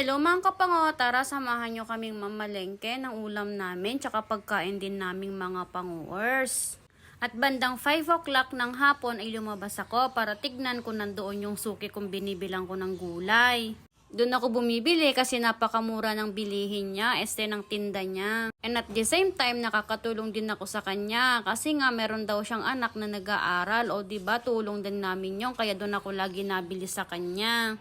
Hello mga kapango, tara samahan nyo kaming mamalengke ng ulam namin tsaka pagkain din naming mga panguers. At bandang 5 o'clock ng hapon ay lumabas ako para tignan kung nandoon yung suki kung binibilang ko ng gulay. Doon ako bumibili kasi napakamura ng bilihin niya, ng tinda niya. And at the same time, nakakatulong din ako sa kanya kasi nga meron daw siyang anak na nag-aaral o diba tulong din namin yun kaya doon ako lagi nabili sa kanya.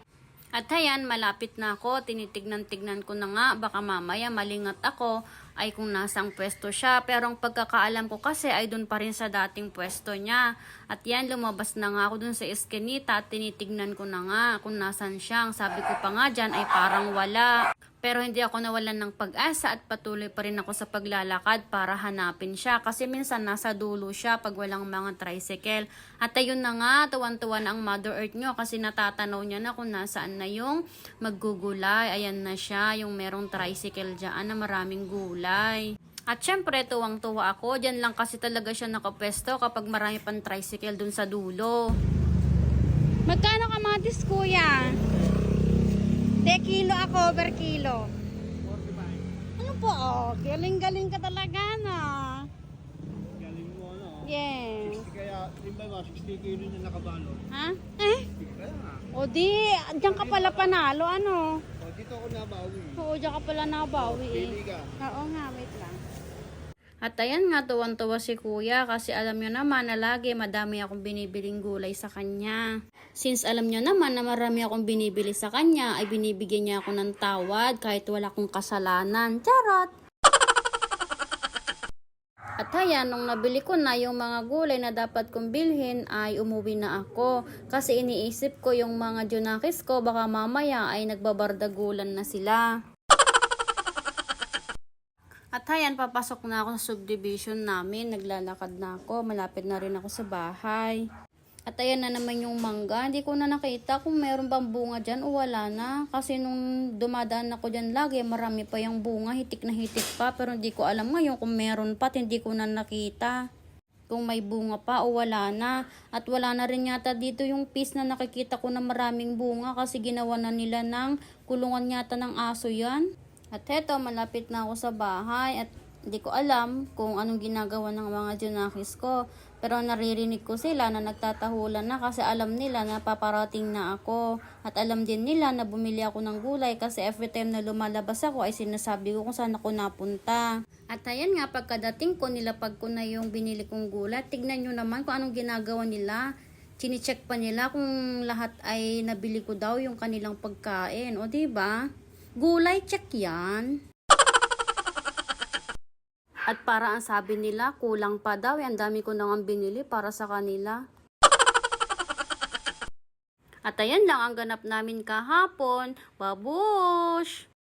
At ayan, malapit na ako, tinitignan-tignan ko na nga, baka mamaya malingat ako ay kung nasang pwesto siya. Pero ang pagkakaalam ko kasi ay dun pa rin sa dating pwesto niya. At yan, lumabas na nga ako dun sa eskinita at tinitignan ko na nga kung nasan siya. Ang sabi ko pa nga dyan ay parang wala. Pero hindi ako nawalan ng pag-asa at patuloy pa rin ako sa paglalakad para hanapin siya. Kasi minsan nasa dulo siya pag walang mga tricycle. At ayun na nga, tuwan-tuwan ang Mother Earth nyo kasi natatanaw niya na kung nasaan na yung maggugulay. Ayan na siya, yung merong tricycle dyan na maraming gulay. At syempre, tuwang-tuwa ako. Diyan lang kasi talaga siya nakapwesto kapag marami pang tricycle dun sa dulo. Magkano kamatis, kuya? Kilo ako per kilo. 45. Ano po? Oh, galing-galing ka talaga na. Galing mo ano? Yes. 60 kaya, limba mo, 60 kilo na nakabalot. Ha? 60 kaya nga. O di, diyan ka pala panalo, ano? O, dito ako nabawi. Oo, diyan ka pala nabawi eh. Pili ka. Oo nga, wait lang. At ayan nga, tuwan-tuwa si kuya kasi alam nyo naman na lagi madami akong binibiling gulay sa kanya. Since alam nyo naman na marami akong binibili sa kanya, ay binibigyan niya ako ng tawad kahit wala akong kasalanan. Charot! At ayan, nung nabili ko na yung mga gulay na dapat kong bilhin ay umuwi na ako. Kasi iniisip ko yung mga junakis ko baka mamaya ay nagbabardagulan na sila. At ayan, papasok na ako sa subdivision namin. Naglalakad na ako. Malapit na rin ako sa bahay. At ayan na naman yung mangga. Hindi ko na nakita kung meron bang bunga dyan o wala na. Kasi nung dumadaan ako dyan lagi, marami pa yung bunga. Hitik na hitik pa. Pero hindi ko alam ngayon kung meron pa at hindi ko na nakita. Kung may bunga pa o wala na. At wala na rin yata dito yung piece na nakikita ko na maraming bunga. Kasi ginawa na nila ng kulungan yata ng aso yan. At heto, malapit na ako sa bahay at hindi ko alam kung anong ginagawa ng mga junakis ko. Pero naririnig ko sila na nagtatahulan na kasi alam nila na paparating na ako. At alam din nila na bumili ako ng gulay kasi every time na lumalabas ako ay sinasabi ko kung saan ako napunta. At ayan nga, pagkadating ko, nilapag ko na yung binili kong gulay. Tignan nyo naman kung anong ginagawa nila. Chine-check pa nila kung lahat ay nabili ko daw yung kanilang pagkain. O diba? Gulay check yan. At para ang sabi nila, kulang pa daw. Ang dami ko nang binili para sa kanila. At ayan lang ang ganap namin kahapon. Babush!